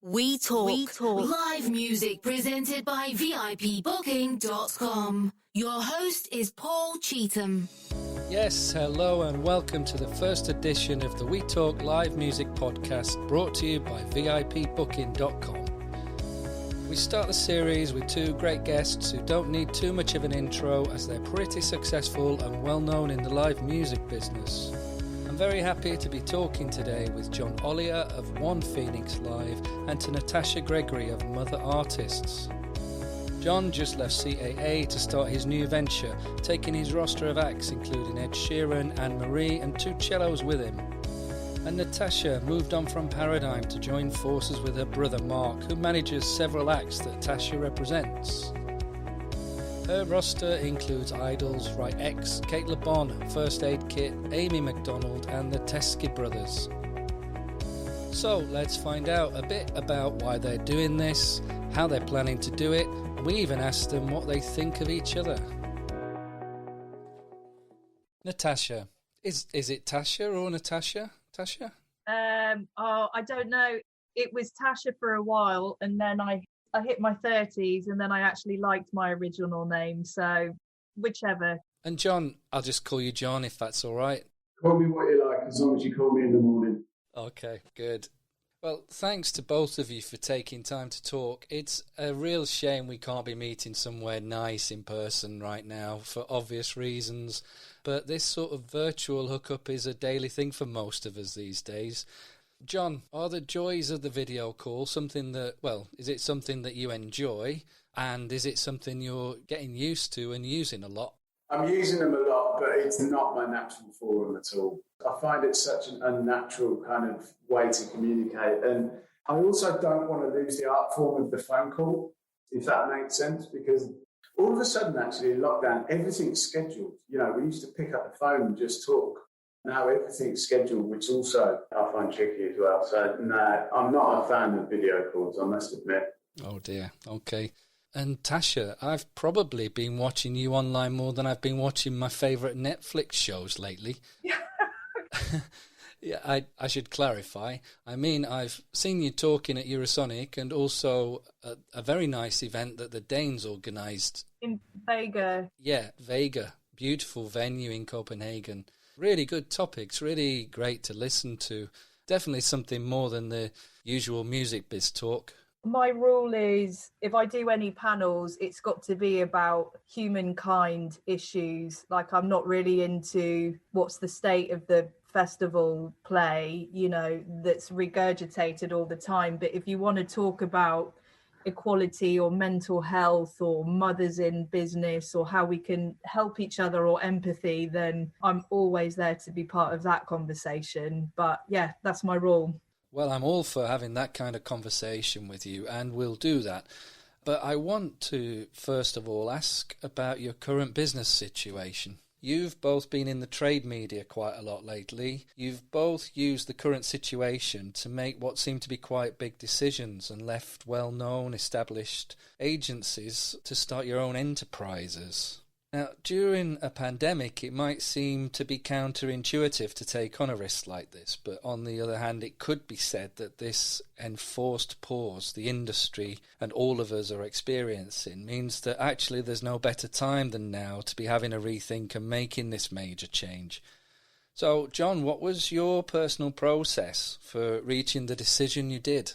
We Talk. Live music presented by VIPBooking.com. Your host is Paul Cheetham. Yes, hello and welcome to the first edition of the We Talk live music podcast brought to you by VIPBooking.com. We start the series with two great guests who don't need too much of an intro as they're pretty successful and well known in the live music business. I'm very happy to be talking today with John Ollier of One Phoenix Live and to Natasha Gregory of Mother Artists. John just left CAA to start his new venture, taking his roster of acts including Ed Sheeran, Anne-Marie and two cellos with him. And Natasha moved on from Paradigm to join forces with her brother Mark, who manages several acts that Tasha represents. Her roster includes idols Right X, Kate LeBon, First Aid Kit, Amy McDonald and the Teskey Brothers. So let's find out a bit about why they're doing this, how they're planning to do it, and we even asked them what they think of each other. Natasha. Is it Tasha or Natasha? Tasha? I don't know. It was Tasha for a while, and then I hit my 30s, and then I actually liked my original name, so whichever. And John, I'll just call you John if that's all right. Call me what you like, as long as you call me in the morning. Okay, good. Well, thanks to both of you for taking time to talk. It's a real shame we can't be meeting somewhere nice in person right now for obvious reasons, but this sort of virtual hookup is a daily thing for most of us these days. John, are the joys of the video call something that, is it something that you enjoy, and is it something you're getting used to and using a lot? I'm using them a lot, but it's not my natural forum at all. I find it such an unnatural kind of way to communicate, and I also don't want to lose the art form of the phone call, if that makes sense, because all of a sudden, actually, in lockdown, everything's scheduled. You know, we used to pick up the phone and just talk. Now everything's scheduled, which also I find tricky as well. So, no, I'm not a fan of video calls, I must admit. Oh, dear. Okay. And Tasha, I've probably been watching you online more than I've been watching my favourite Netflix shows lately. Yeah, I should clarify. I mean, I've seen you talking at Eurosonic and also a very nice event that the Danes organised. In Vega. Yeah, Vega. Beautiful venue in Copenhagen. Really good topics, really great to listen to. Definitely something more than the usual music biz talk. My rule is, if I do any panels, it's got to be about humankind issues. Like, I'm not really into what's the state of the festival play, that's regurgitated all the time. But if you want to talk about equality or mental health or mothers in business or how we can help each other or empathy, then I'm always there to be part of that conversation. But yeah, that's my rule. Well, I'm all for having that kind of conversation with you, and we'll do that. But I want to, first of all, ask about your current business situation. You've both been in the trade media quite a lot lately. You've both used the current situation to make what seem to be quite big decisions and left well-known, established agencies to start your own enterprises. Now, during a pandemic, it might seem to be counterintuitive to take on a risk like this, but on the other hand, it could be said that this enforced pause the industry and all of us are experiencing means that actually there's no better time than now to be having a rethink and making this major change. So, John, what was your personal process for reaching the decision you did?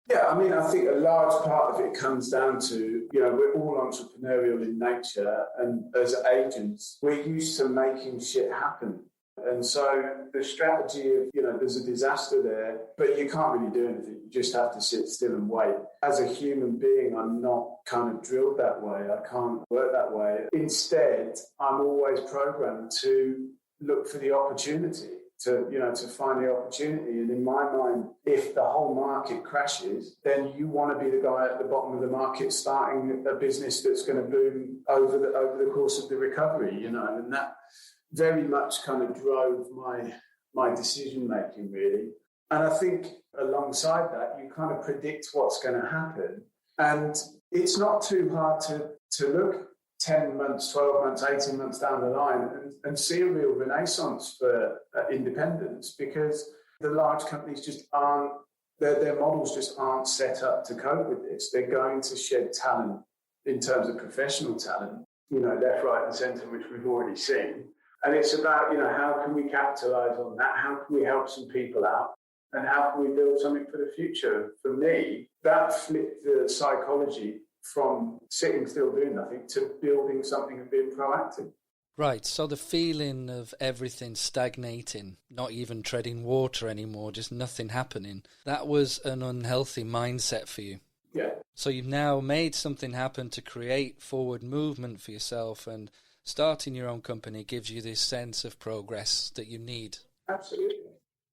Yeah, I mean, I think a large part of it comes down to, we're all entrepreneurial in nature, and as agents, we're used to making shit happen. And so the strategy of, there's a disaster there, but you can't really do anything. You just have to sit still and wait. As a human being, I'm not kind of drilled that way. I can't work that way. Instead, I'm always programmed to look for the opportunity. To find the opportunity. And in my mind, if the whole market crashes, then you want to be the guy at the bottom of the market starting a business that's going to boom over the course of the recovery, and that very much kind of drove my decision making, really. And I think alongside that, you kind of predict what's going to happen. And it's not too hard to look 10 months, 12 months, 18 months down the line and see a real renaissance for independence, because the large companies just aren't their models just aren't set up to cope with this. They're going to shed talent in terms of professional talent, left, right and centre, which we've already seen. And it's about, how can we capitalise on that? How can we help some people out? And how can we build something for the future? For me, that flipped the psychology from sitting still doing nothing to building something and being proactive. Right, so the feeling of everything stagnating, not even treading water anymore, just nothing happening, that was an unhealthy mindset for you. Yeah. So you've now made something happen to create forward movement for yourself, and starting your own company gives you this sense of progress that you need. Absolutely.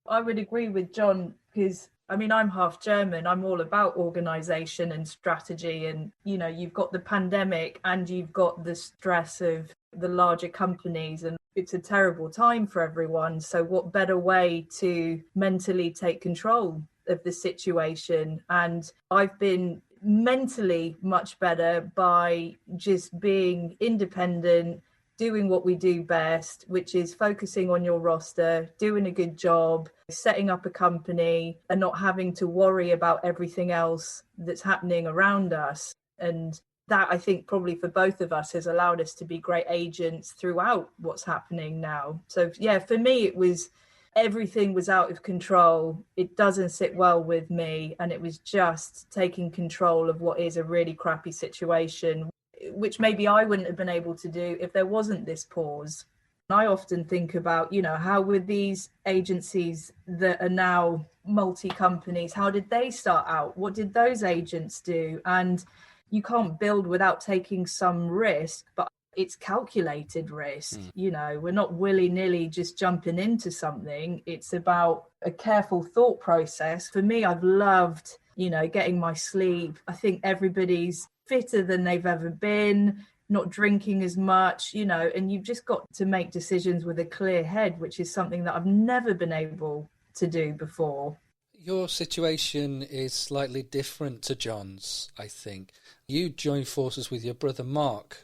I would agree with John because, I'm half German. I'm all about organisation and strategy. And, you've got the pandemic and you've got the stress of the larger companies, and it's a terrible time for everyone. So what better way to mentally take control of the situation? And I've been mentally much better by just being independent, doing what we do best, which is focusing on your roster, doing a good job, setting up a company, and not having to worry about everything else that's happening around us. And that, I think, probably for both of us has allowed us to be great agents throughout what's happening now. So, yeah, for me, it was everything was out of control. It doesn't sit well with me. And it was just taking control of what is a really crappy situation, which maybe I wouldn't have been able to do if there wasn't this pause. And I often think about, how were these agencies that are now multi-companies, how did they start out? What did those agents do? And you can't build without taking some risk, but it's calculated risk. We're not willy-nilly just jumping into something. It's about a careful thought process. For me, I've loved, getting my sleep. I think everybody's fitter than they've ever been, not drinking as much, and you've just got to make decisions with a clear head, which is something that I've never been able to do before. Your situation is slightly different to John's, I think. You joined forces with your brother Mark,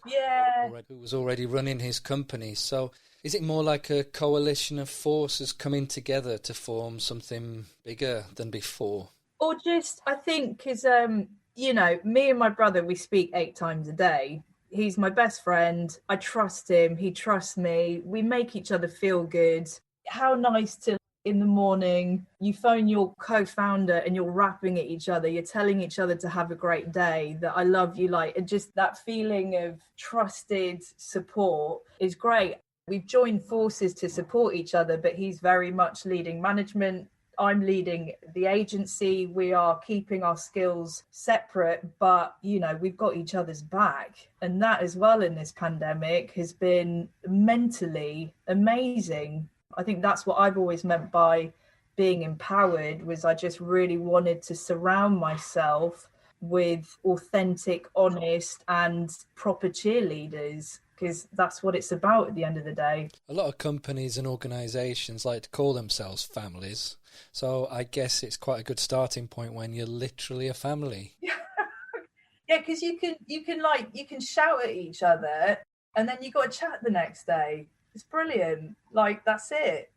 who was already running his company. So is it more like a coalition of forces coming together to form something bigger than before? Or just, I think, because, me and my brother, we speak 8 times a day. He's my best friend. I trust him. He trusts me. We make each other feel good. How nice to, in the morning, you phone your co-founder and you're rapping at each other. You're telling each other to have a great day, that I love you. And just that feeling of trusted support is great. We've joined forces to support each other, but he's very much leading management. I'm leading the agency. We are keeping our skills separate, but, we've got each other's back. And that as well in this pandemic has been mentally amazing. I think that's what I've always meant by being empowered, was I just really wanted to surround myself with authentic, honest and proper cheerleaders, because that's what it's about at the end of the day. A lot of companies and organisations like to call themselves families. So I guess it's quite a good starting point when you're literally a family. Yeah, because you can shout at each other and then you got to chat the next day. It's brilliant. That's it.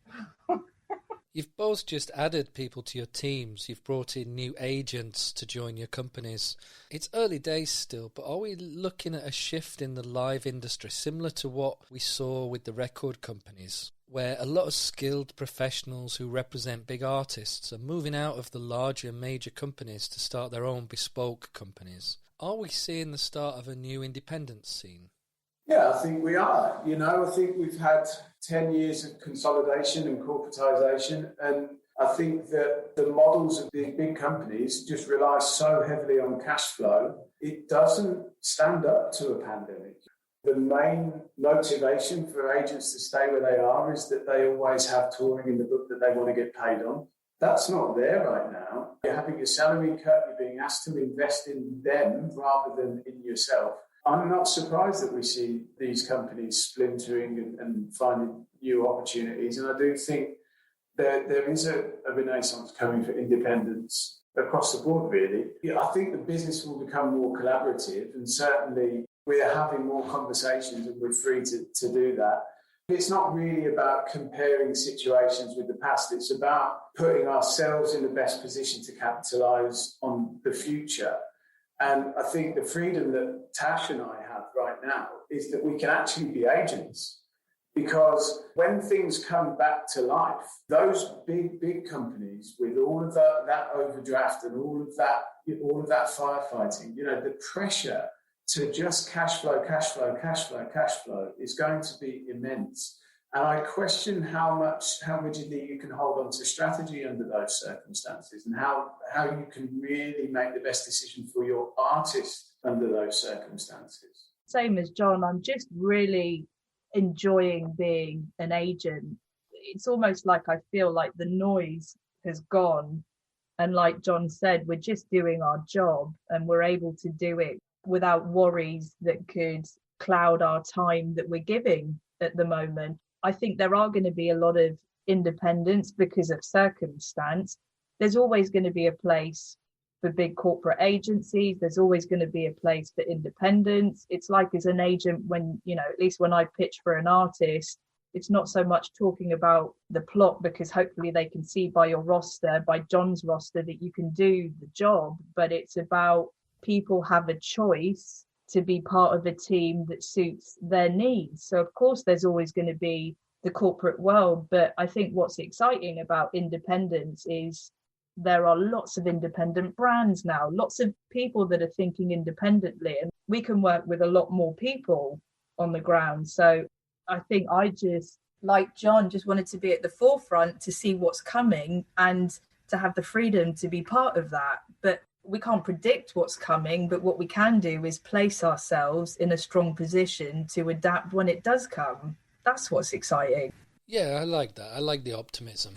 You've both just added people to your teams. You've brought in new agents to join your companies. It's early days still, but are we looking at a shift in the live industry similar to what we saw with the record companies, where a lot of skilled professionals who represent big artists are moving out of the larger major companies to start their own bespoke companies? Are we seeing the start of a new independent scene? Yeah, I think we are. I think we've had 10 years of consolidation and corporatisation, and I think that the models of the big companies just rely so heavily on cash flow, it doesn't stand up to a pandemic. The main motivation for agents to stay where they are is that they always have touring in the book that they want to get paid on. That's not there right now. You're having your salary cut, you're being asked to invest in them rather than in yourself. I'm not surprised that we see these companies splintering and finding new opportunities. And I do think there is a renaissance coming for independence across the board, really. I think the business will become more collaborative, and certainly we're having more conversations and we're free to do that. It's not really about comparing situations with the past. It's about putting ourselves in the best position to capitalise on the future. And I think the freedom that Tash and I have right now is that we can actually be agents. Because when things come back to life, those big companies with all of that overdraft and all of that firefighting, the pressure to just cash flow is going to be immense. And I question how rigidly you can hold on to strategy under those circumstances, and how you can really make the best decision for your artist under those circumstances. Same as John, I'm just really enjoying being an agent. It's almost like I feel like the noise has gone. And like John said, we're just doing our job, and we're able to do it without worries that could cloud our time that we're giving at the moment. I think there are going to be a lot of independence because of circumstance. There's always going to be a place for big corporate agencies. There's always going to be a place for independence. It's like as an agent, when, at least when I pitch for an artist, it's not so much talking about the plot, because hopefully they can see by your roster, by John's roster, that you can do the job, but it's about people have a choice to be part of a team that suits their needs. So of course there's always going to be the corporate world, but I think what's exciting about independence is there are lots of independent brands now, lots of people that are thinking independently, and we can work with a lot more people on the ground. So I think I just, like John, just wanted to be at the forefront to see what's coming and to have the freedom to be part of that. But we can't predict what's coming, but what we can do is place ourselves in a strong position to adapt when it does come. That's what's exciting. Yeah, I like that. I like the optimism.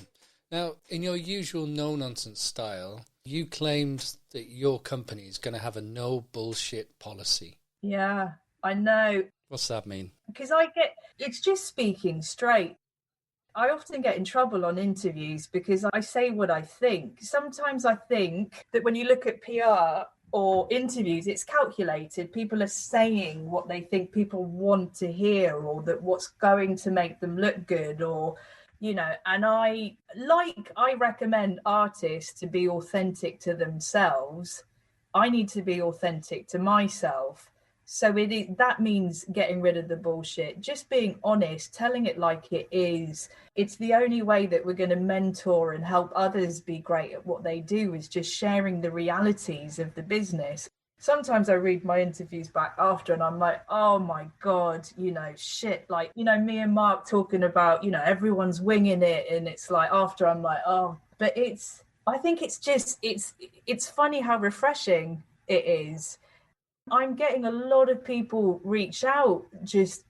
Now, in your usual no-nonsense style, you claimed that your company is going to have a no bullshit policy. Yeah, I know. What's that mean? Because it's just speaking straight. I often get in trouble on interviews because I say what I think. Sometimes I think that when you look at PR or interviews, it's calculated. People are saying what they think people want to hear, or that what's going to make them look good, or, and I recommend artists to be authentic to themselves. I need to be authentic to myself. So that means getting rid of the bullshit, just being honest, telling it like it is. It's the only way that we're going to mentor and help others be great at what they do, is just sharing the realities of the business. Sometimes I read my interviews back after and I'm like, oh my God, shit. Like, me and Mark talking about, everyone's winging it. And it's like, after I'm like, oh, but I think it's funny how refreshing it is. I'm getting a lot of people reach out, just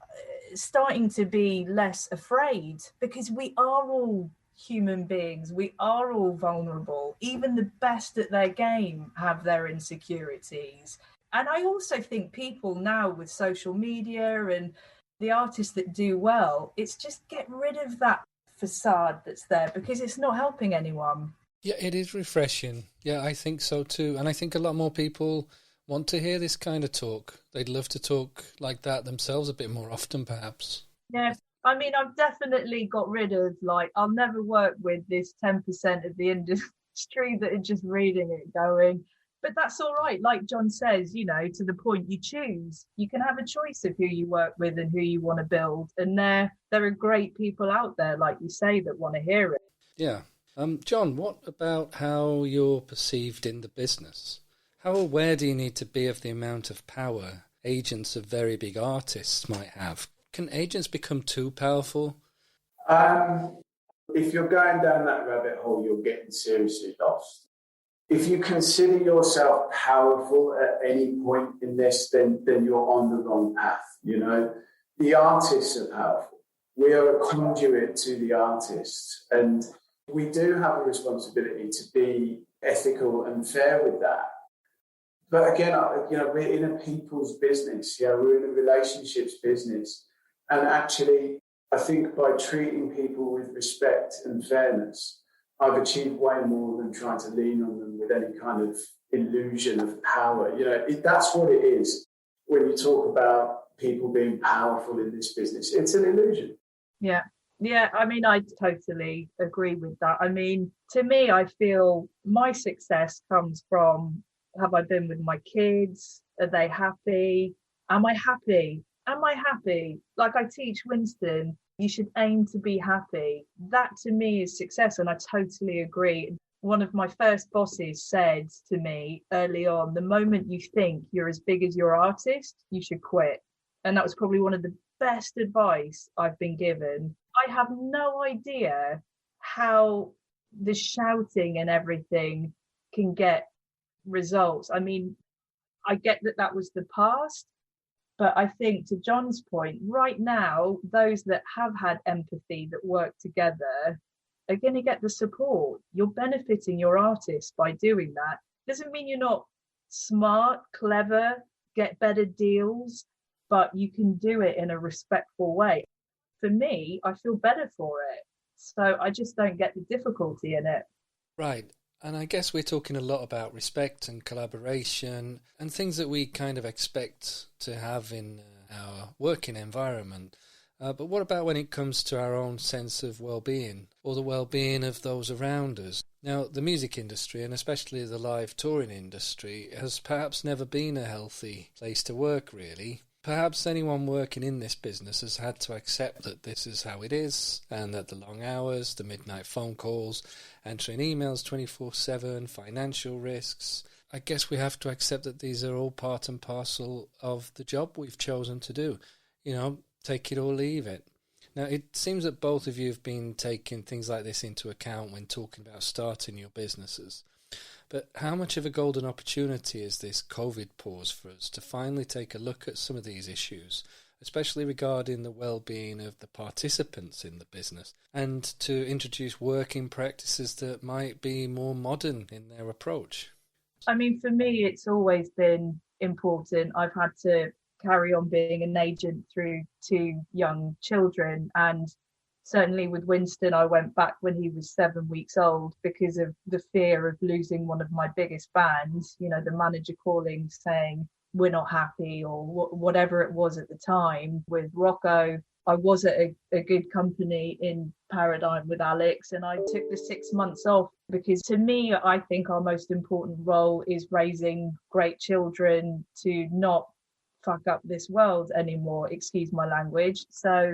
starting to be less afraid, because we are all human beings. We are all vulnerable. Even the best at their game have their insecurities. And I also think people now with social media and the artists that do well, it's just get rid of that facade that's there, because it's not helping anyone. Yeah, it is refreshing. Yeah, I think so too. And I think a lot more people want to hear this kind of talk. They'd love to talk like that themselves a bit more often, perhaps. Yeah, I mean, I've definitely got rid of, I'll never work with this 10% of the industry that are just reading it going, but that's all right. Like John says, to the point you choose. You can have a choice of who you work with and who you want to build. And there are great people out there, like you say, that want to hear it. Yeah. John, what about how you're perceived in the business? How aware do you need to be of the amount of power agents of very big artists might have? Can agents become too powerful? If you're going down that rabbit hole, you're getting seriously lost. If you consider yourself powerful at any point in this, then you're on the wrong path. The artists are powerful. We are a conduit to the artists, and we do have a responsibility to be ethical and fair with that. But again, we're in a people's business. We're in a relationships business. And actually, I think by treating people with respect and fairness, I've achieved way more than trying to lean on them with any kind of illusion of power. That's what it is when you talk about people being powerful in this business. It's an illusion. Yeah. Yeah, I mean, I totally agree with that. I mean, to me, I feel my success comes from, have I been with my kids? Are they happy? Am I happy? Am I happy? Like I teach Winston, you should aim to be happy. That to me is success. And I totally agree. One of my first bosses said to me early on, the moment you think you're as big as your artist, you should quit. And that was probably one of the best advice I've been given. I have no idea how the shouting and everything can get results. I mean, I get that that was the past, but I think to John's point, right now, those that have had empathy that work together are going to get the support. You're benefiting your artist by doing that. Doesn't mean you're not smart, clever, get better deals, but you can do it in a respectful way. For me, I feel better for it. So I just don't get the difficulty in it. Right. And I guess we're talking a lot about respect and collaboration and things that we kind of expect to have in our working environment. But what about when it comes to our own sense of well-being or the well-being of those around us? Now, the music industry, and especially the live touring industry, has perhaps never been a healthy place to work, really. Perhaps anyone working in this business has had to accept that this is how it is, and that the long hours, the midnight phone calls, answering emails 24/7, financial risks. I guess we have to accept that these are all part and parcel of the job we've chosen to do. You know, take it or leave it. Now, it seems that both of you have been taking things like this into account when talking about starting your businesses. But how much of a golden opportunity is this COVID pause for us to finally take a look at some of these issues, especially regarding the well-being of the participants in the business, and to introduce working practices that might be more modern in their approach? I mean, for me, it's always been important. I've had to carry on being an agent through two young children, and certainly with Winston, I went back when he was 7 weeks old because of the fear of losing one of my biggest bands, you know, the manager calling saying we're not happy or whatever it was at the time. With Rocco, I was at a good company in Paradigm with Alex, and I took the 6 months off because to me, I think our most important role is raising great children to not fuck up this world anymore, excuse my language. So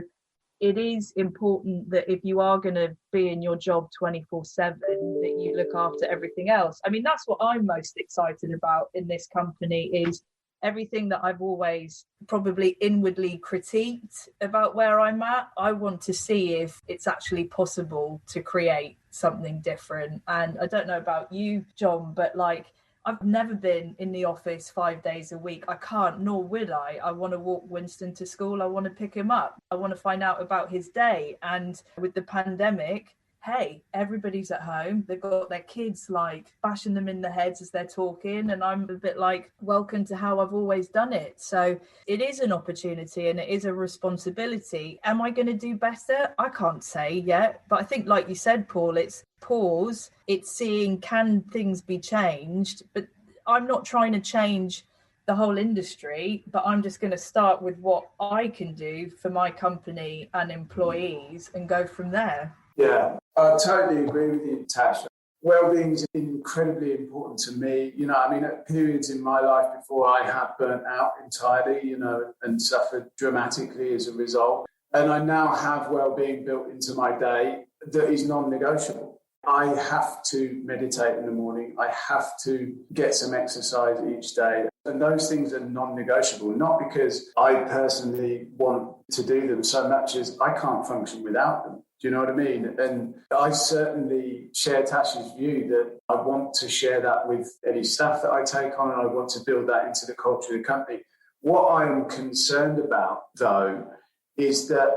it is important that if you are going to be in your job 24/7, that you look after everything else. I mean, that's what I'm most excited about in this company, is everything that I've always probably inwardly critiqued about where I'm at. I want to see if it's actually possible to create something different. And I don't know about you, John, but like, I've never been in the office 5 days a week. I can't, nor would I. I want to walk Winston to school. I want to pick him up. I want to find out about his day. And with the pandemic, hey, everybody's at home. They've got their kids like bashing them in the heads as they're talking. And I'm a bit like, welcome to how I've always done it. So it is an opportunity and it is a responsibility. Am I going to do better? I can't say yet. But I think, like you said, Paul, it's pause. It's seeing, can things be changed? But I'm not trying to change the whole industry, but I'm just going to start with what I can do for my company and employees and go from there. Yeah, I totally agree with you, Tash. Well-being is incredibly important to me. You know, I mean, at periods in my life before I have burnt out entirely, you know, and suffered dramatically as a result. And I now have well-being built into my day that is non-negotiable. I have to meditate in the morning. I have to get some exercise each day. And those things are non-negotiable, not because I personally want to do them so much as I can't function without them. Do you know what I mean? And I certainly share Tash's view that I want to share that with any staff that I take on, and I want to build that into the culture of the company. What I'm concerned about, though, is that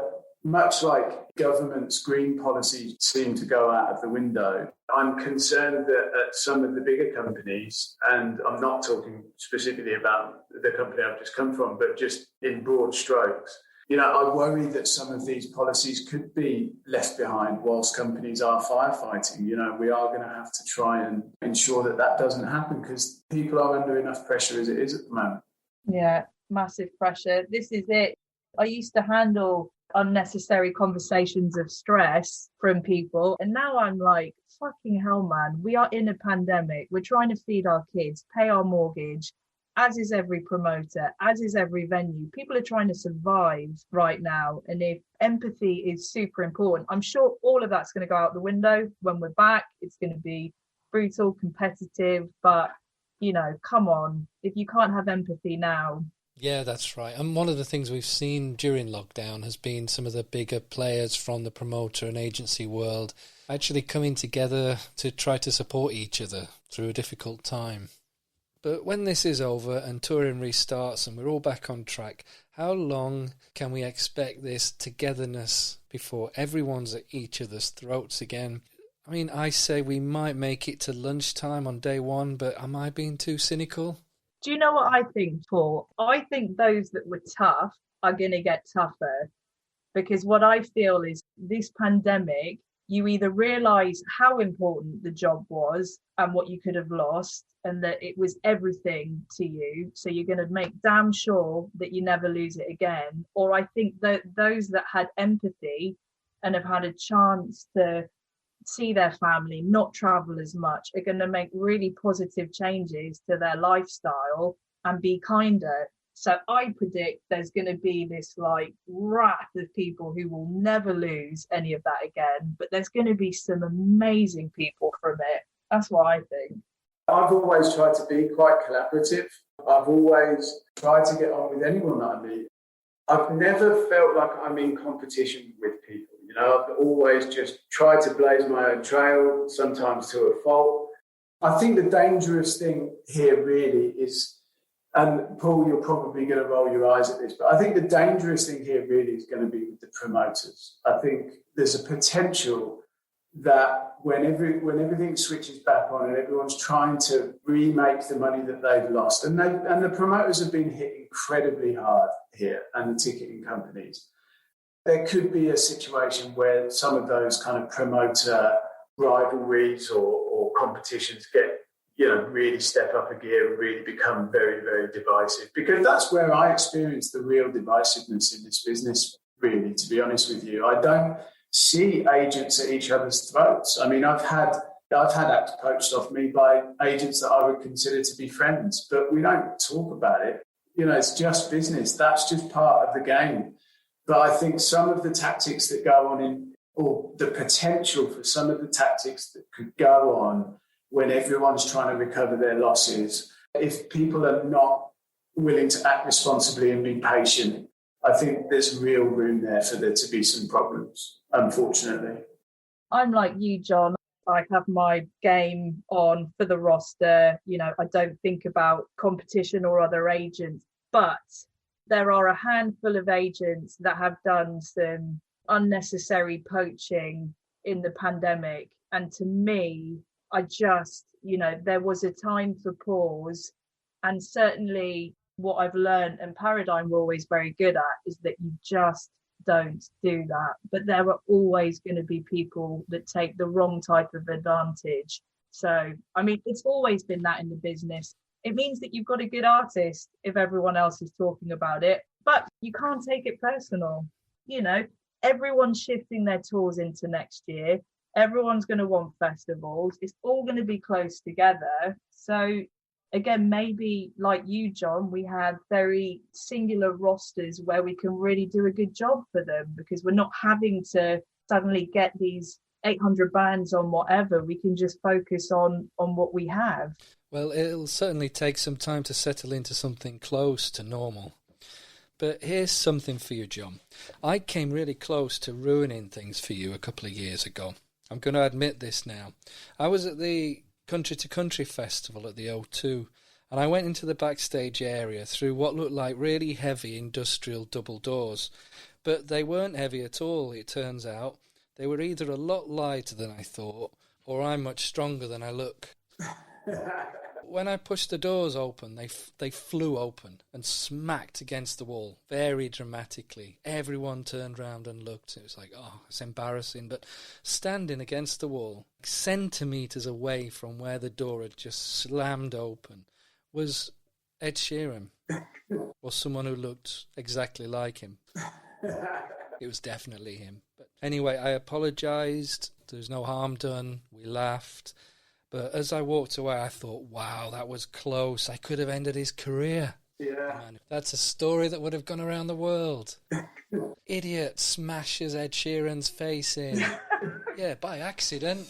much like government's green policies seem to go out of the window, I'm concerned that at some of the bigger companies, and I'm not talking specifically about the company I've just come from, but just in broad strokes, you know, I worry that some of these policies could be left behind whilst companies are firefighting. You know, we are going to have to try and ensure that that doesn't happen because people are under enough pressure as it is at the moment. Yeah, massive pressure. This is it. I used to handle unnecessary conversations of stress from people. And now I'm like, fucking hell, man, we are in a pandemic. We're trying to feed our kids, pay our mortgage, as is every promoter, as is every venue. People are trying to survive right now. And if empathy is super important, I'm sure all of that's going to go out the window when we're back. It's going to be brutal, competitive, but, you know, come on. If you can't have empathy now. Yeah, that's right. And one of the things we've seen during lockdown has been some of the bigger players from the promoter and agency world actually coming together to try to support each other through a difficult time. But when this is over and touring restarts and we're all back on track, how long can we expect this togetherness before everyone's at each other's throats again? I mean, I say we might make it to lunchtime on day one, but am I being too cynical? Do you know what I think, Paul? I think those that were tough are going to get tougher, because what I feel is this pandemic, you either realise how important the job was and what you could have lost, and that it was everything to you, so you're going to make damn sure that you never lose it again. Or I think that those that had empathy and have had a chance to see their family, not travel as much, are going to make really positive changes to their lifestyle and be kinder. So I predict there's going to be this like wrath of people who will never lose any of that again, but there's going to be some amazing people from it. That's what I think. I've always tried to be quite collaborative. I've always tried to get on with anyone that I meet. I've never felt like I'm in competition with people. You know, I've always just tried to blaze my own trail, sometimes to a fault. I think the dangerous thing here really is, and Paul, you're probably going to roll your eyes at this, but I think the dangerous thing here really is going to be with the promoters. I think there's a potential that when everything switches back on and everyone's trying to remake the money that they've lost, and the promoters have been hit incredibly hard here, and the ticketing companies, there could be a situation where some of those kind of promoter rivalries or competitions get, you know, really step up a gear and really become very, very divisive. Because that's where I experience the real divisiveness in this business, really, to be honest with you. I don't see agents at each other's throats. I mean, I've had acts poached off me by agents that I would consider to be friends, but we don't talk about it. You know, it's just business. That's just part of the game. But I think some of the tactics that go on or the potential for some of the tactics that could go on when everyone's trying to recover their losses, if people are not willing to act responsibly and be patient, I think there's real room there for there to be some problems, unfortunately. I'm like you, John. I have my game on for the roster. You know, I don't think about competition or other agents, but there are a handful of agents that have done some unnecessary poaching in the pandemic. And to me, I just, you know, there was a time for pause. And certainly what I've learned, and Paradigm we're always very good at, is that you just don't do that. But there are always going to be people that take the wrong type of advantage. So, I mean, it's always been that in the business. It means that you've got a good artist if everyone else is talking about it, but you can't take it personal. You know, everyone's shifting their tours into next year. Everyone's going to want festivals. It's all going to be close together. So again, maybe like you, John, we have very singular rosters where we can really do a good job for them, because we're not having to suddenly get these 800 bands on whatever. We can just focus on what we have. Well, it'll certainly take some time to settle into something close to normal. But here's something for you, John. I came really close to ruining things for you a couple of years ago. I'm going to admit this now. I was at the Country to Country Festival at the O2, and I went into the backstage area through what looked like really heavy industrial double doors. But they weren't heavy at all, it turns out. They were either a lot lighter than I thought, or I'm much stronger than I look. When I pushed the doors open, they flew open and smacked against the wall very dramatically. Everyone turned round and looked. It was like, oh, it's embarrassing. But standing against the wall, centimetres away from where the door had just slammed open, was Ed Sheeran, or someone who looked exactly like him. It was definitely him. But anyway, I apologised. There was no harm done. We laughed. But as I walked away, I thought, wow, that was close. I could have ended his career. Yeah. Man, that's a story that would have gone around the world. Idiot smashes Ed Sheeran's face in. Yeah, by accident.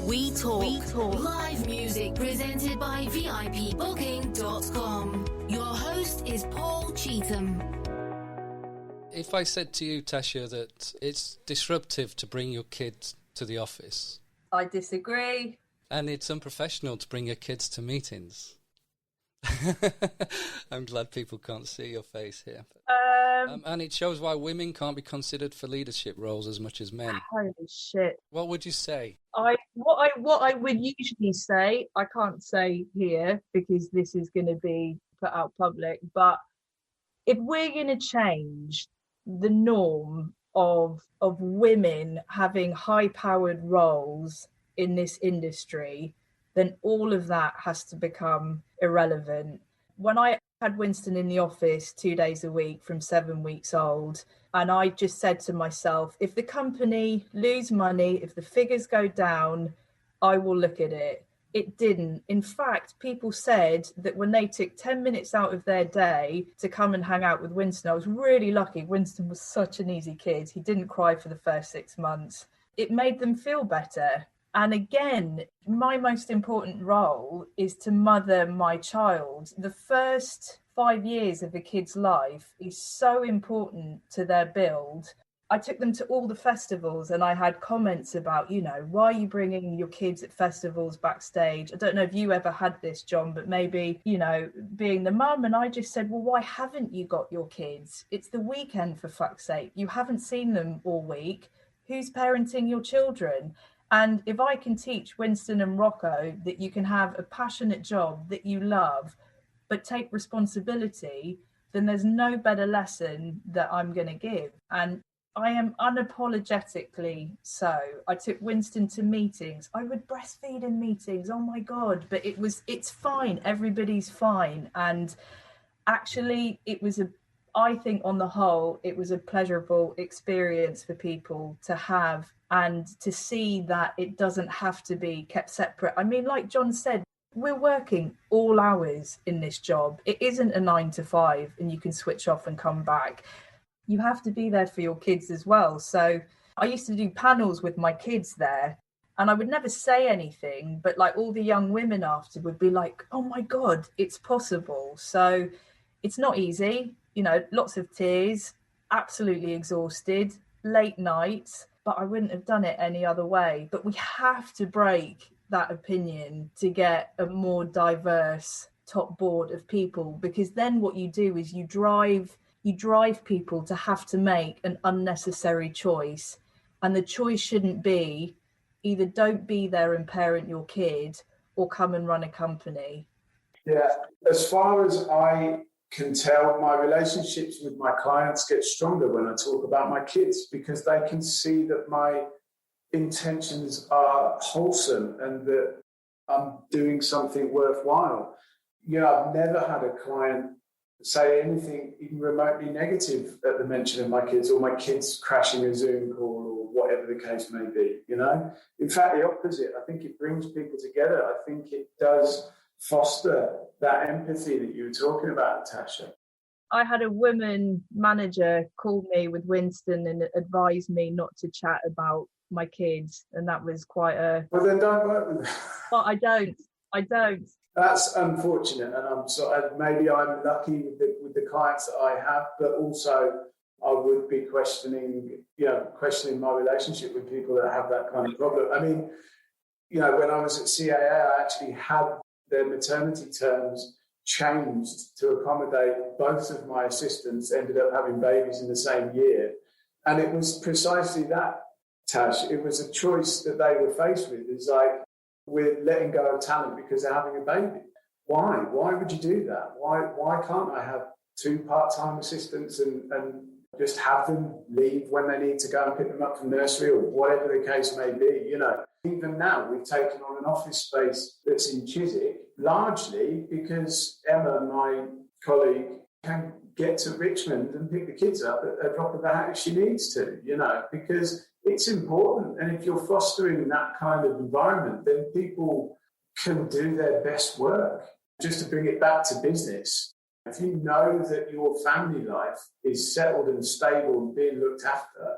We Talk. Live music presented by VIPBooking.com. Your host is Paul Cheetham. If I said to you, Tasha, that it's disruptive to bring your kids to the office. I disagree. And it's unprofessional to bring your kids to meetings. I'm glad people can't see your face here. And it shows why women can't be considered for leadership roles as much as men. Holy shit. What would you say? What I would usually say, I can't say here because this is going to be put out public, but if we're going to change the norm of women having high-powered roles in this industry, then all of that has to become irrelevant. When I had Winston in the office 2 days a week from 7 weeks old, and I just said to myself, if the company lose money, if the figures go down, I will look at it. It didn't. In fact, people said that when they took 10 minutes out of their day to come and hang out with Winston, I was really lucky. Winston was such an easy kid. He didn't cry for the first 6 months. It made them feel better. And again, my most important role is to mother my child. The first 5 years of a kid's life is so important to their build. I took them to all the festivals and I had comments about, why are you bringing your kids at festivals backstage? I don't know if you ever had this, John, but maybe, being the mum. And I just said, well, why haven't you got your kids? It's the weekend, for fuck's sake. You haven't seen them all week. Who's parenting your children? And if I can teach Winston and Rocco that you can have a passionate job that you love, but take responsibility, then there's no better lesson that I'm going to give. And I am unapologetically so. I took Winston to meetings. I would breastfeed in meetings. Oh my God. But it's fine. Everybody's fine. And actually I think on the whole, it was a pleasurable experience for people to have and to see that it doesn't have to be kept separate. I mean, like John said, we're working all hours in this job. It isn't a 9 to 5 and you can switch off and come back. You have to be there for your kids as well. So I used to do panels with my kids there and I would never say anything, but like all the young women after would be like, oh my God, it's possible. So it's not easy. Lots of tears, absolutely exhausted, late nights, but I wouldn't have done it any other way. But we have to break that opinion to get a more diverse top board of people, because then what you do is you drive people to have to make an unnecessary choice. And the choice shouldn't be either don't be there and parent your kid or come and run a company. Yeah, as far as I can tell, my relationships with my clients get stronger when I talk about my kids, because they can see that my intentions are wholesome and that I'm doing something worthwhile. I've never had a client say anything even remotely negative at the mention of my kids or my kids crashing a Zoom call or whatever the case may be, In fact, the opposite. I think it brings people together. I think it does foster that empathy that you were talking about, Natasha. I had a woman manager call me with Winston and advise me not to chat about my kids, and that was quite a... Well, then don't work with them. But I don't. That's unfortunate, and maybe I'm lucky with the clients that I have, but also I would be questioning my relationship with people that have that kind of problem. I mean, when I was at CAA, I actually had their maternity terms changed to accommodate both of my assistants ended up having babies in the same year. And it was precisely that, Tash. It was a choice that they were faced with. It's like, we're letting go of talent because they're having a baby. Why? Why would you do that? Why can't I have 2 part-time assistants and just have them leave when they need to go and pick them up from nursery or whatever the case may be? Even now, we've taken on an office space that's in Chiswick, largely because Emma, my colleague, can get to Richmond and pick the kids up at a drop of the hat if she needs to, because it's important. And if you're fostering that kind of environment, then people can do their best work. Just to bring it back to business, if you know that your family life is settled and stable and being looked after,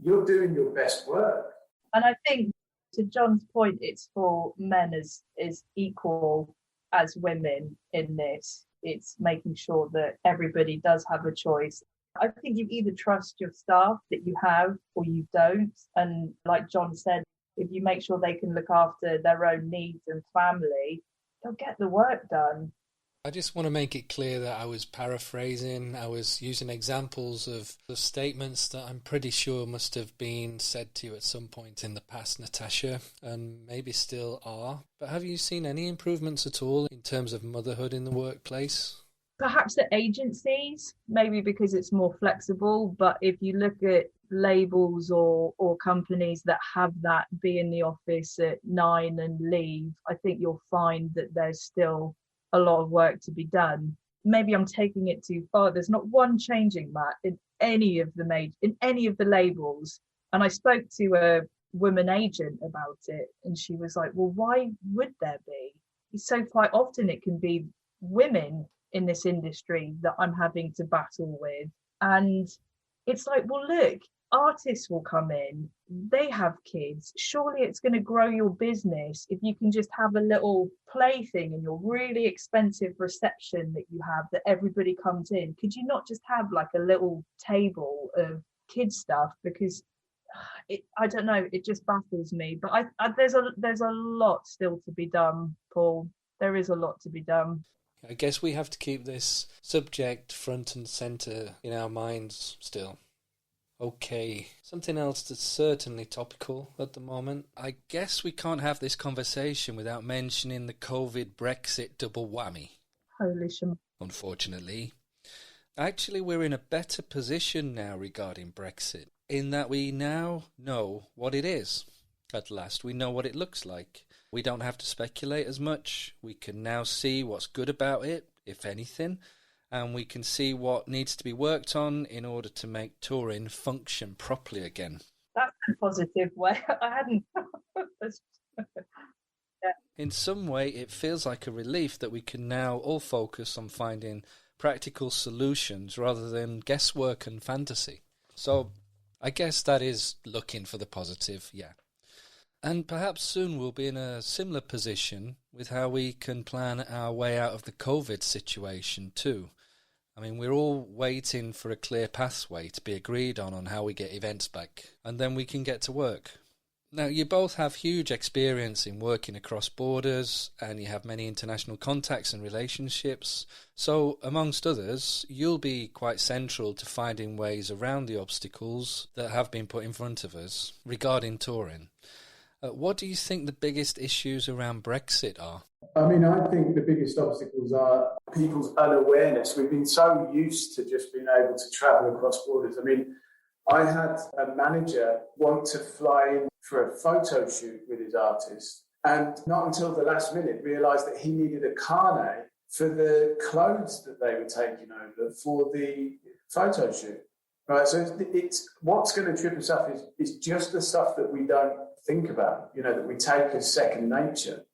you're doing your best work. And I think, to John's point, it's for men as equal as women in this. It's making sure that everybody does have a choice. I think you either trust your staff that you have or you don't. And like John said, if you make sure they can look after their own needs and family, they'll get the work done. I just want to make it clear that I was paraphrasing. I was using examples of the statements that I'm pretty sure must have been said to you at some point in the past, Natasha, and maybe still are. But have you seen any improvements at all in terms of motherhood in the workplace? Perhaps at agencies, maybe because it's more flexible. But if you look at labels or companies that have that be in the office at 9 and leave, I think you'll find that there's still a lot of work to be done. Maybe I'm taking it too far. There's not one changing that in any of the labels. And I spoke to a woman agent about it, and she was like, well, why would there be? So quite often it can be women in this industry that I'm having to battle with. And it's like, well, look, artists will come in, they have kids. Surely it's going to grow your business if you can just have a little plaything in your really expensive reception that you have that everybody comes in. Could you not just have like a little table of kids stuff? Because I don't know, it just baffles me. But there's a lot still to be done, Paul. There is a lot to be done. I guess we have to keep this subject front and centre in our minds still. Okay, something else that's certainly topical at the moment. I guess we can't have this conversation without mentioning the COVID Brexit double whammy. Holy shit. Unfortunately. Actually, we're in a better position now regarding Brexit, in that we now know what it is. At last, we know what it looks like. We don't have to speculate as much. We can now see what's good about it, if anything, and we can see what needs to be worked on in order to make touring function properly again. That's a positive way. I hadn't... Yeah. In some way, it feels like a relief that we can now all focus on finding practical solutions rather than guesswork and fantasy. So I guess that is looking for the positive, yeah. And perhaps soon we'll be in a similar position with how we can plan our way out of the COVID situation too. I mean, we're all waiting for a clear pathway to be agreed on how we get events back, and then we can get to work. Now, you both have huge experience in working across borders, and you have many international contacts and relationships. So, amongst others, you'll be quite central to finding ways around the obstacles that have been put in front of us regarding touring. What do you think the biggest issues around Brexit are? I mean, I think the biggest obstacles are people's unawareness. We've been so used to just being able to travel across borders. I mean, I had a manager want to fly in for a photo shoot with his artist, and not until the last minute realised that he needed a carnet for the clothes that they were taking over for the photo shoot. Right, so it's what's going to trip us up is just the stuff that we don't think about, that we take as second nature.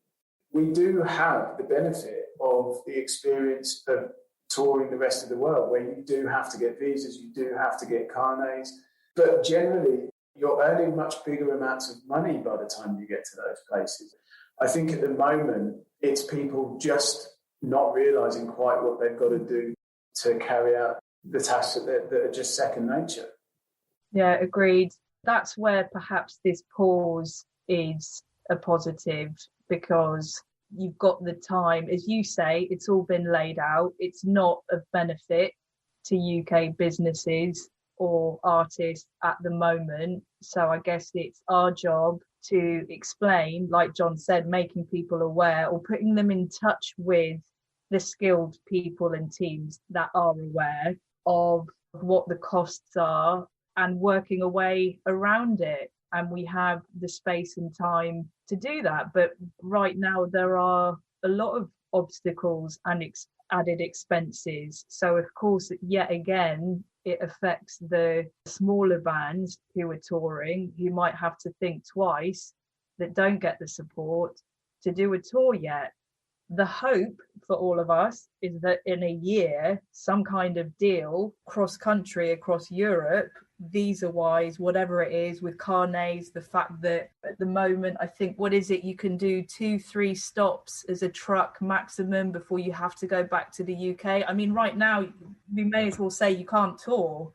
We do have the benefit of the experience of touring the rest of the world, where you do have to get visas, you do have to get carnets, but generally you're earning much bigger amounts of money by the time you get to those places. I think at the moment it's people just not realising quite what they've got to do to carry out the tasks that are just second nature. Yeah, agreed. That's where perhaps this pause is a positive, because you've got the time. As you say, it's all been laid out. It's not of benefit to UK businesses or artists at the moment. So I guess it's our job to explain, like John said, making people aware or putting them in touch with the skilled people and teams that are aware of what the costs are and working a way around it. And we have the space and time to do that. But right now there are a lot of obstacles and added expenses. So of course, yet again, it affects the smaller bands who are touring, who might have to think twice, that don't get the support to do a tour yet. The hope for all of us is that in a year, some kind of deal cross country across Europe, visa wise, whatever it is, with carnets, the fact that at the moment, I think, what is it, you can do 2-3 stops as a truck maximum before you have to go back to the UK. I mean, right now, we may as well say you can't tour.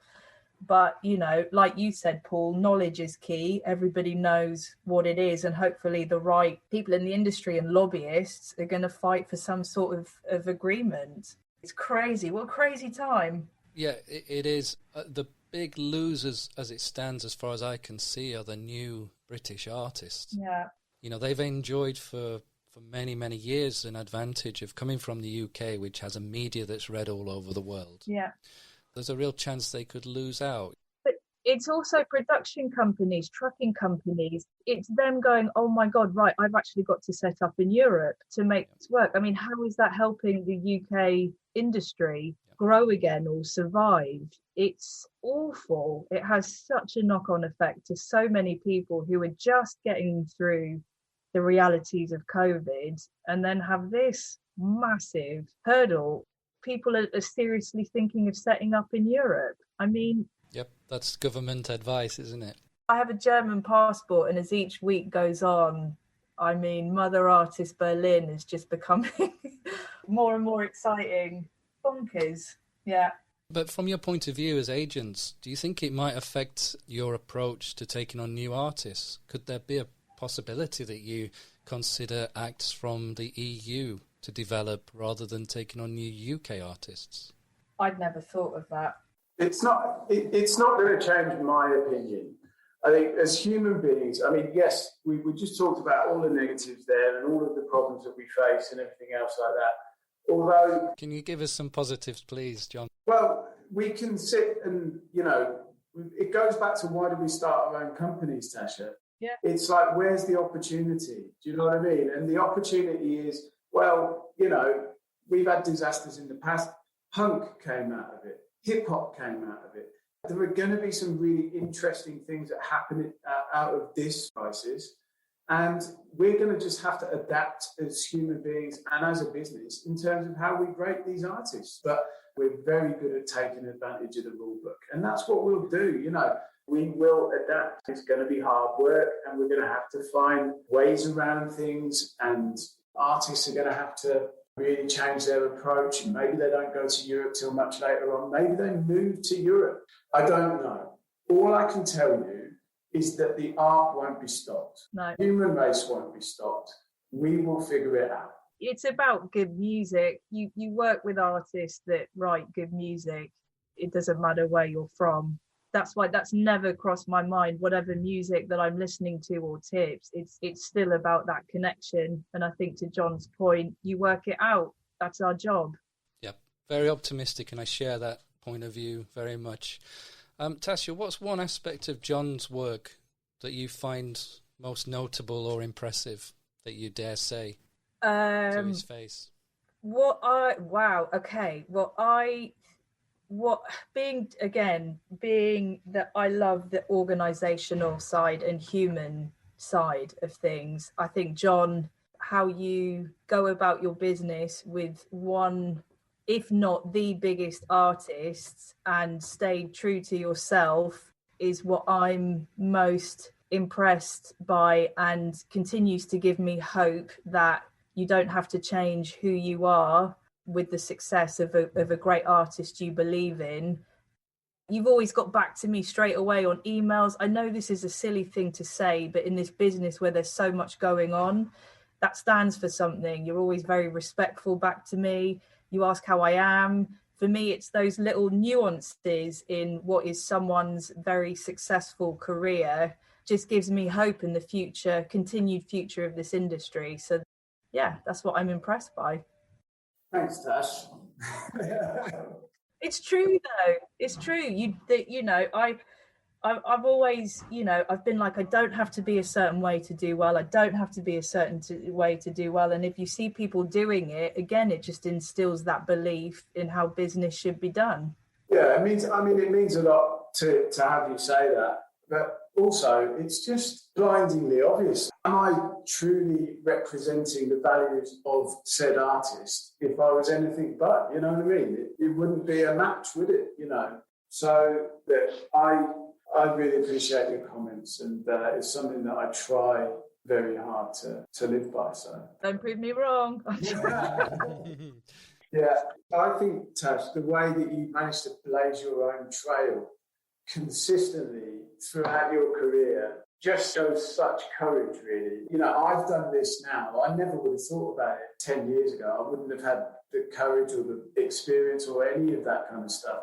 But, you know, like you said, Paul, knowledge is key. Everybody knows what it is. And hopefully the right people in the industry and lobbyists are going to fight for some sort of agreement. It's crazy. What a crazy time. Yeah, it is. The big losers, as it stands, as far as I can see, are the new British artists. Yeah. You know, they've enjoyed for many, many years an advantage of coming from the UK, which has a media that's read all over the world. Yeah. There's a real chance they could lose out. But it's also production companies, trucking companies. It's them going, oh my God, right, I've actually got to set up in Europe to make this work. I mean, how is that helping the UK industry grow again or survive? It's awful. It has such a knock-on effect to so many people who are just getting through the realities of COVID and then have this massive hurdle. People are seriously thinking of setting up in Europe. I mean... Yep, that's government advice, isn't it? I have a German passport, and as each week goes on, I mean, Mother Artist Berlin is just becoming more and more exciting. Bonkers, yeah. But from your point of view as agents, do you think it might affect your approach to taking on new artists? Could there be a possibility that you consider acts from the EU to develop rather than taking on new UK artists? I'd never thought of that. It's not going to change my opinion. I think as human beings, I mean, yes, we just talked about all the negatives there and all of the problems that we face and everything else like that. Although... Can you give us some positives, please, John? Well, we can sit and, you know, it goes back to why do we start our own companies, Tasha? Yeah. It's like, where's the opportunity? Do you know what I mean? And the opportunity is, well, you know, we've had disasters in the past. Punk came out of it. Hip-hop came out of it. There are going to be some really interesting things that happen out of this crisis. And we're going to just have to adapt as human beings and as a business in terms of how we rate these artists. But we're very good at taking advantage of the rule book. And that's what we'll do, you know. We will adapt. It's going to be hard work, and we're going to have to find ways around things, and artists are going to have to really change their approach. And maybe they don't go to Europe till much later on. Maybe they move to Europe. I don't know. All I can tell you is that the art won't be stopped. No. Human race won't be stopped. We will figure it out. It's about good music. You work with artists that write good music. It doesn't matter where you're from. That's why that's never crossed my mind. Whatever music that I'm listening to or tips, it's still about that connection. And I think to John's point, you work it out. That's our job. Yep, very optimistic, and I share that point of view very much. Tasha, what's one aspect of John's work that you find most notable or impressive that you dare say to his face? Being that I love the organizational side and human side of things, I think, John, how you go about your business with one, if not the biggest artists, and stay true to yourself is what I'm most impressed by, and continues to give me hope that you don't have to change who you are with the success of a great artist you believe in. You've always got back to me straight away on emails. I know this is a silly thing to say, but in this business where there's so much going on, that stands for something. You're always very respectful back to me. You ask how I am. For me, it's those little nuances in what is someone's very successful career just gives me hope in the future, continued future of this industry. So yeah, that's what I'm impressed by. Thanks, Tash. It's true, though. It's true. I've always, I've been like, I don't have to be a certain way to do well. I don't have to be a certain way to do well. And if you see people doing it, again, it just instills that belief in how business should be done. Yeah, it means a lot to have you say that. But also, it's just blindingly obvious. Am I truly representing the values of said artist if I was anything but, you know what I mean? It wouldn't be a match, would it, So that I really appreciate your comments, and it's something that I try very hard to live by. So don't prove me wrong. Yeah, I think, Tash, the way that you managed to blaze your own trail consistently throughout your career just shows such courage, really. I've done this now. I never would have thought about it 10 years ago. I wouldn't have had the courage or the experience or any of that kind of stuff.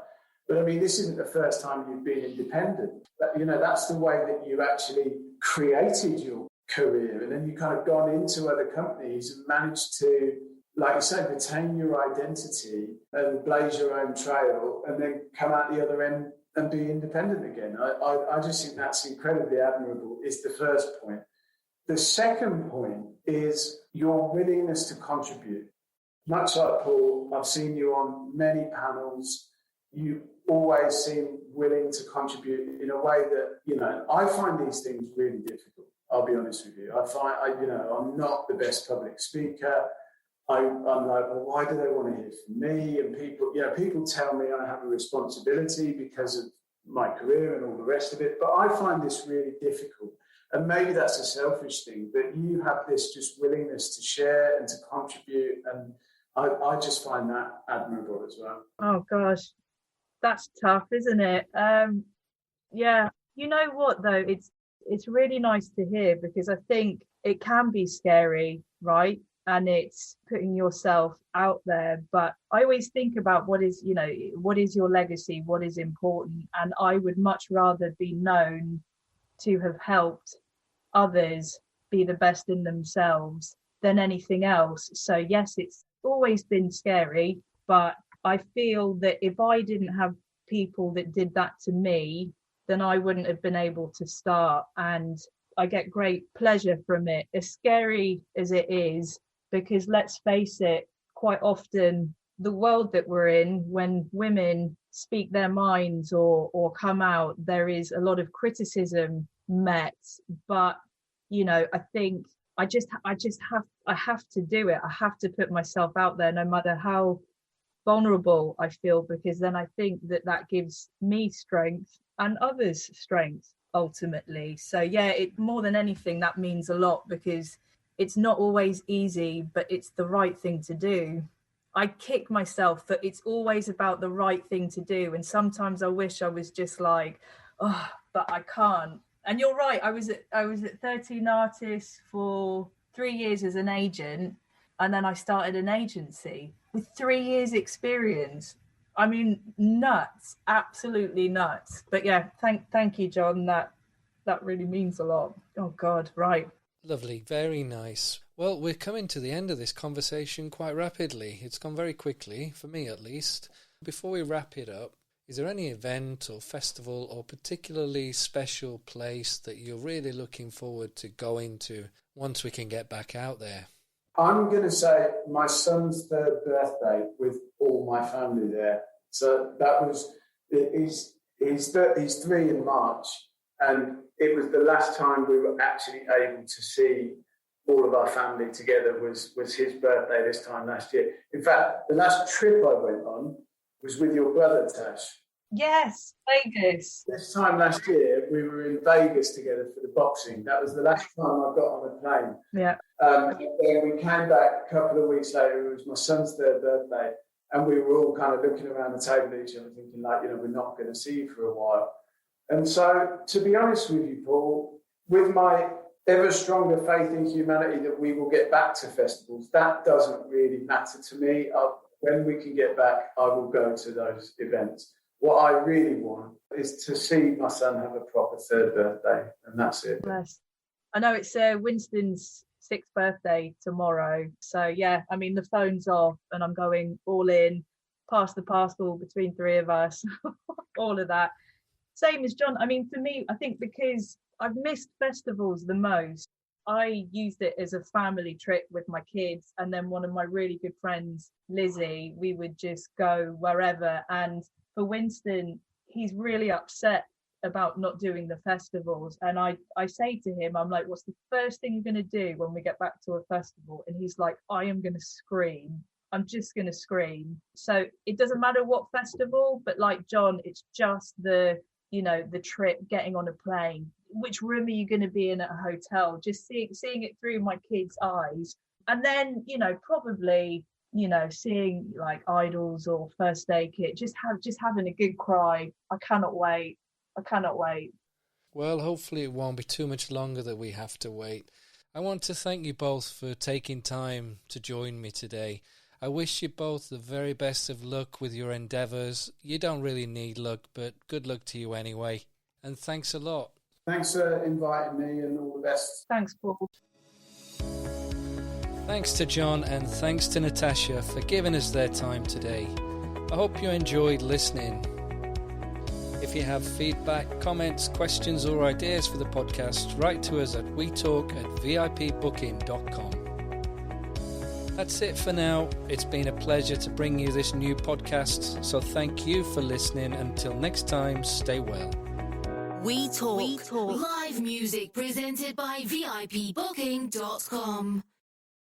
But I mean, this isn't the first time you've been independent. That's the way that you actually created your career. And then you kind of gone into other companies and managed to, like you said, retain your identity and blaze your own trail and then come out the other end and be independent again. I just think that's incredibly admirable, is the first point. The second point is your willingness to contribute. Much like Paul, I've seen you on many panels. You always seem willing to contribute in a way that, I find these things really difficult. I'll be honest with you. I'm not the best public speaker. I'm like, well, why do they want to hear from me? And people tell me I have a responsibility because of my career and all the rest of it. But I find this really difficult. And maybe that's a selfish thing, but you have this just willingness to share and to contribute. And I just find that admirable as well. Oh, gosh. That's tough, isn't it? Yeah. You know what, though? It's really nice to hear, because I think it can be scary, right? And it's putting yourself out there. But I always think about what is your legacy, what is important. And I would much rather be known to have helped others be the best in themselves than anything else. So yes, it's always been scary, but I feel that if I didn't have people that did that to me, then I wouldn't have been able to start. And I get great pleasure from it, as scary as it is. Because let's face it, quite often the world that we're in, when women speak their minds or come out, there is a lot of criticism met. But, I think I have to do it. I have to put myself out there, no matter how vulnerable I feel, because then I think that gives me strength and others strength ultimately. So yeah, more than anything, that means a lot, because it's not always easy, but it's the right thing to do. I kick myself that it's always about the right thing to do. And sometimes I wish I was just like, oh, but I can't. And you're right. I was at 13 Artists for 3 years as an agent. And then I started an agency with 3 years experience. I mean, nuts, absolutely nuts. But yeah, thank you, John. That really means a lot. Oh God, right. Lovely, very nice. Well, we're coming to the end of this conversation quite rapidly. It's gone very quickly, for me at least. Before we wrap it up, is there any event or festival or particularly special place that you're really looking forward to going to once we can get back out there? I'm going to say my son's 3rd birthday with all my family there. So that was, he's 3 in March. And it was the last time we were actually able to see all of our family together was his birthday this time last year. In fact, the last trip I went on was with your brother, Tash. Yes, Vegas. This time last year, we were in Vegas together for the boxing. That was the last time I got on a plane. Yeah. Then we came back a couple of weeks later. It was my son's 3rd birthday. And we were all kind of looking around the table at each other thinking, like, we're not going to see you for a while. And so, to be honest with you, Paul, with my ever stronger faith in humanity that we will get back to festivals, that doesn't really matter to me. When we can get back, I will go to those events. What I really want is to see my son have a proper 3rd birthday, and that's it. Yes. I know it's Winston's 6th birthday tomorrow. So, yeah, I mean, the phone's off and I'm going all in, pass the parcel between 3 of us, all of that. Same as John. I mean, for me, I think because I've missed festivals the most, I used it as a family trip with my kids. And then one of my really good friends, Lizzie, we would just go wherever. And for Winston, he's really upset about not doing the festivals. And I say to him, I'm like, what's the first thing you're going to do when we get back to a festival? And he's like, I am going to scream. I'm just going to scream. So it doesn't matter what festival, but like John, it's just the trip, getting on a plane. Which room are you going to be in at a hotel? Just seeing it through my kids' eyes. And then, probably, seeing like Idols or First Aid Kit, just having a good cry. I cannot wait. Well, hopefully it won't be too much longer that we have to wait. I want to thank you both for taking time to join me today. I wish you both the very best of luck with your endeavours. You don't really need luck, but good luck to you anyway. And thanks a lot. Thanks for inviting me, and all the best. Thanks, Paul. Thanks to John and thanks to Natasha for giving us their time today. I hope you enjoyed listening. If you have feedback, comments, questions or ideas for the podcast, write to us at wetalk@vipbooking.com. That's it for now. It's been a pleasure to bring you this new podcast, so thank you for listening. Until next time, stay well. We Talk. Live music presented by VIPbooking.com.